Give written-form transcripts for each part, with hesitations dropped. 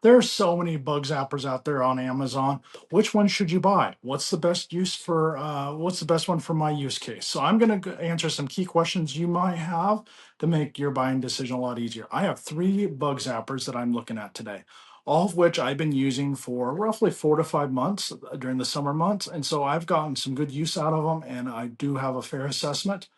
There are so many bug zappers out there on Amazon. Which one should you buy? What's the best use for, what's the best one for my use case? So I'm going to answer some key questions you might have to make your buying decision a lot easier. I have 3 bug zappers that I'm looking at today, all of which I've been using for roughly 4 to 5 months during the summer months. And so I've gotten some good use out of them, and I do have a fair assessment.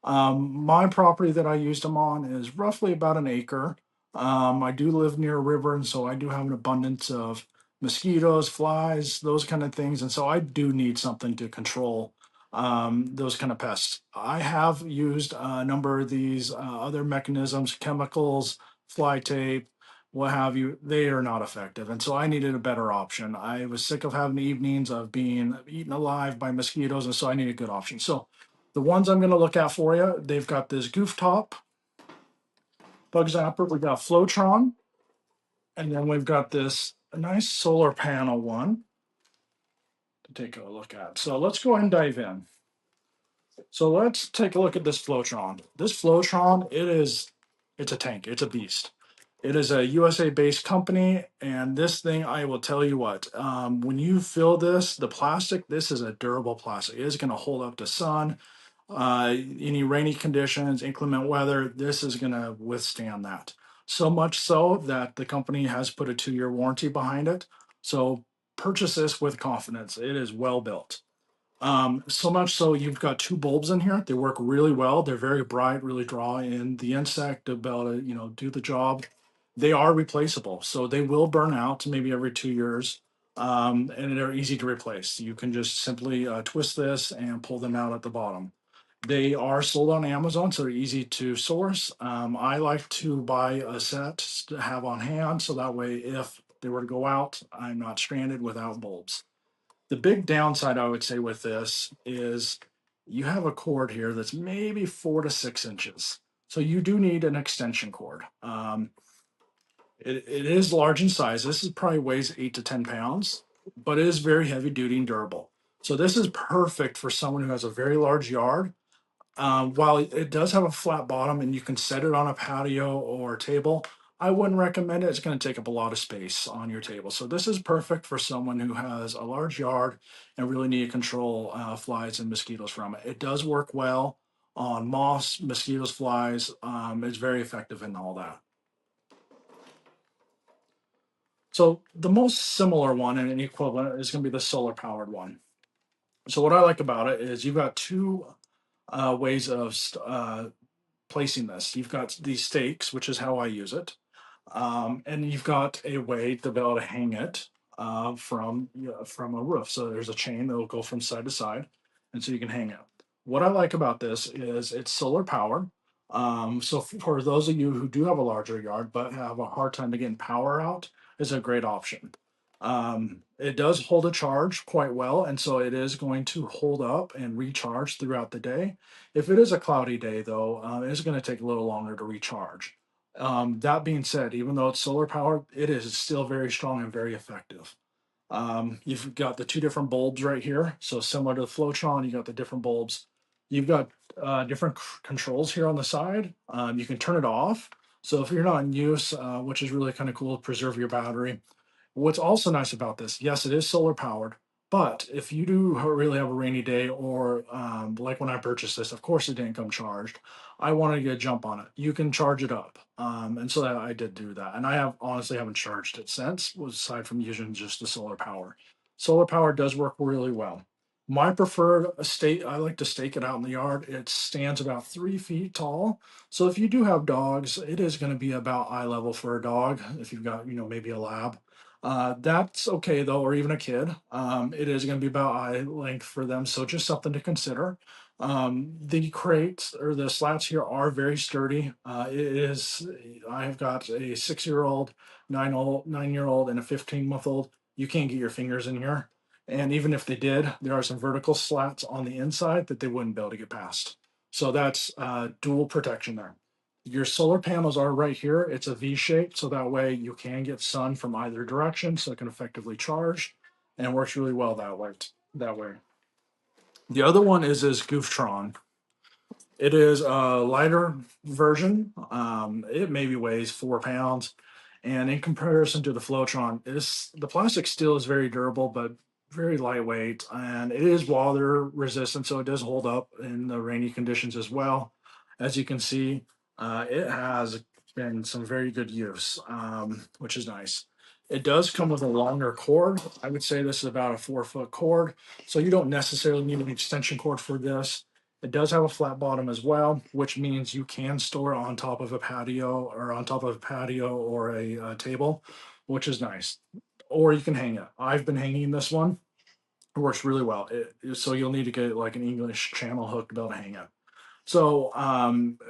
My property that I used them on is roughly about an acre. I do live near a river, and so I do have an abundance of mosquitoes, flies, those kind of things. And so I do need something to control those kind of pests. I have used a number of these other mechanisms, chemicals, fly tape, what have you. They are not effective. And so I needed a better option. I was sick of having evenings of being eaten alive by mosquitoes, and so I need a good option. So the ones I'm going to look at for you, they've got this goof top bug zapper. We got Flowtron, and then we've got this nice solar panel one to take a look at. So let's go ahead and dive in. So let's take a look at this Flowtron. This Flowtron, it's a tank. It's a beast. It is a USA based company, and this thing, I will tell you what, when you fill this, the plastic, this is a durable plastic. It is going to hold up to sun, any rainy conditions, inclement weather. This is going to withstand that. So much so that the company has put a 2-year warranty behind it. So purchase this with confidence. It is well built. So much so you've got 2 bulbs in here. They work really well. They're very bright, really draw in the insect to be able to, do the job. They are replaceable, so they will burn out maybe every 2 years. And they're easy to replace. You can just simply twist this and pull them out at the bottom. They are sold on Amazon, so they're easy to source. I like to buy a set to have on hand, so that way if they were to go out, I'm not stranded without bulbs. The big downside I would say with this is you have a cord here that's maybe 4 to 6 inches. So you do need an extension cord. It is large in size. This is probably weighs 8 to 10 pounds, but it is very heavy duty and durable. So this is perfect for someone who has a very large yard. While it does have a flat bottom and you can set it on a patio or table, I wouldn't recommend it. It's going to take up a lot of space on your table. So this is perfect for someone who has a large yard and really need to control flies and mosquitoes from it. It does work well on moths, mosquitoes, flies. It's very effective in all that. So the most similar one and an equivalent is going to be the solar powered one. So what I like about it is you've got 2 ways of placing this. You've got these stakes, which is how I use it, and you've got a way to be able to hang it from a roof. So there's a chain that will go from side to side, and so you can hang it. What I like about this is it's solar powered. So for those of you who do have a larger yard but have a hard time to getting power out, is a great option. It does hold a charge quite well, and so it is going to hold up and recharge throughout the day. If it is a cloudy day, though, it is going to take a little longer to recharge. That being said, even though it's solar powered, it is still very strong and very effective. You've got the 2 different bulbs right here. So similar to the Flowtron, you got the different bulbs. You've got different controls here on the side. You can turn it off. So if you're not in use, which is really kind of cool to preserve your battery. What's also nice about this, yes, it is solar powered, but if you do really have a rainy day, or like when I purchased this, of course it didn't come charged. I wanted to get a jump on it. You can charge it up, and so that I did do that. And I have honestly haven't charged it since, aside from using just the solar power. Solar power does work really well. My preferred state, I like to stake it out in the yard. It stands about 3 feet tall. So if you do have dogs, it is going to be about eye level for a dog. If you've got, maybe a lab, that's okay though, or even a kid. It is going to be about eye length for them, so just something to consider. The crates or the slats here are very sturdy. It is. I have got a 6-year-old, 9-year-old, and a 15-month-old. You can't get your fingers in here, and even if they did, there are some vertical slats on the inside that they wouldn't be able to get past. So that's dual protection there. Your solar panels are right here. It's a V shape, so that way you can get sun from either direction, so it can effectively charge, and it works really well that way. That way. The other one is this Gooftron. It is a lighter version. It maybe weighs 4 pounds. And in comparison to the Flowtron, the plastic still is very durable, but very lightweight, and it is water resistant, so it does hold up in the rainy conditions as well. As you can see, it has been some very good use, which is nice. It does come with a longer cord. I would say this is about a 4 foot cord, so you don't necessarily need an extension cord for this. It does have a flat bottom as well, which means you can store it on top of a patio or on top of a patio or a table, which is nice. Or you can hang it. I've been hanging this one. It works really well. So you'll need to get like an English channel hook to be able to hang it. So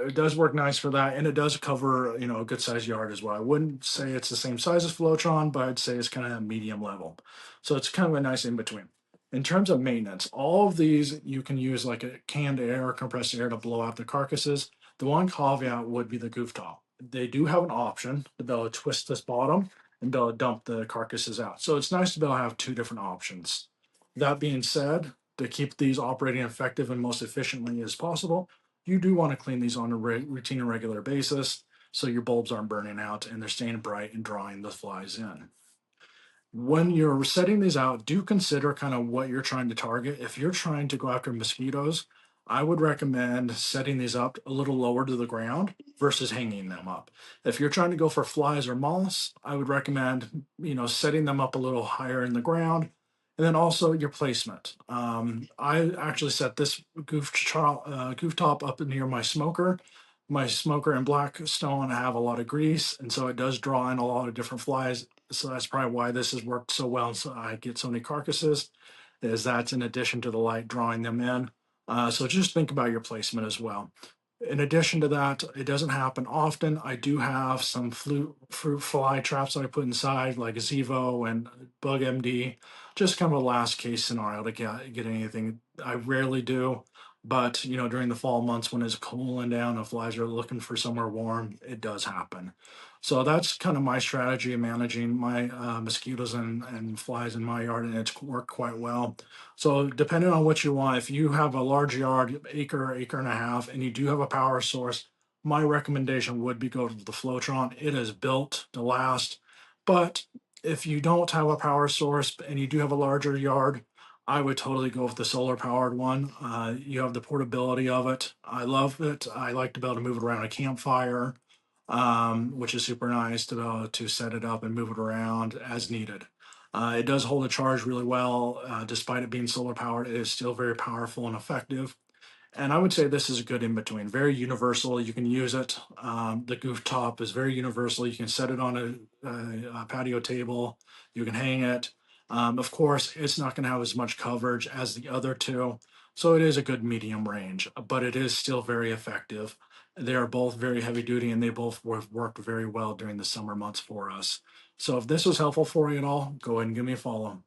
it does work nice for that, and it does cover a good sized yard as well. I wouldn't say it's the same size as Flowtron, but I'd say it's kind of medium level. So it's kind of a nice in between. In terms of maintenance, all of these you can use like a canned air or compressed air to blow out the carcasses. The one caveat would be the goof top. They do have an option to be able to twist this bottom and be able to dump the carcasses out. So it's nice to be able to have two different options. That being said, to keep these operating effective and most efficiently as possible, you do want to clean these on a routine and regular basis so your bulbs aren't burning out and they're staying bright and drawing the flies in. When you're setting these out, do consider kind of what you're trying to target. If you're trying to go after mosquitoes, I would recommend setting these up a little lower to the ground versus hanging them up. If you're trying to go for flies or moths, I would recommend, setting them up a little higher in the ground. And then also your placement. I actually set this goof top up near my smoker. My smoker and Blackstone have a lot of grease, and so it does draw in a lot of different flies. So that's probably why this has worked so well. So I get so many carcasses, is that's in addition to the light drawing them in. So just think about your placement as well. In addition to that, it doesn't happen often. I do have some fruit fly traps that I put inside, like Zevo and Bug MD, just kind of a last case scenario to get anything. I rarely do, but during the fall months when it's cooling down and flies are looking for somewhere warm, it does happen. So that's kind of my strategy of managing my mosquitoes and flies in my yard, and it's worked quite well. So depending on what you want, if you have a large yard, acre and a half, and you do have a power source, my recommendation would be go to the Flowtron. It is built to last. But if you don't have a power source and you do have a larger yard, I would totally go with the solar powered one. You have the portability of it. I love it. I like to be able to move it around a campfire, which is super nice to be able to set it up and move it around as needed. It does hold a charge really well. Despite it being solar powered, it is still very powerful and effective. And I would say this is a good in between, very universal. You can use it. The goof top is very universal. You can set it on a patio table, you can hang it. Of course, it's not going to have as much coverage as the other two. So it is a good medium range, but it is still very effective. They are both very heavy duty and they both worked very well during the summer months for us. So if this was helpful for you at all, go ahead and give me a follow.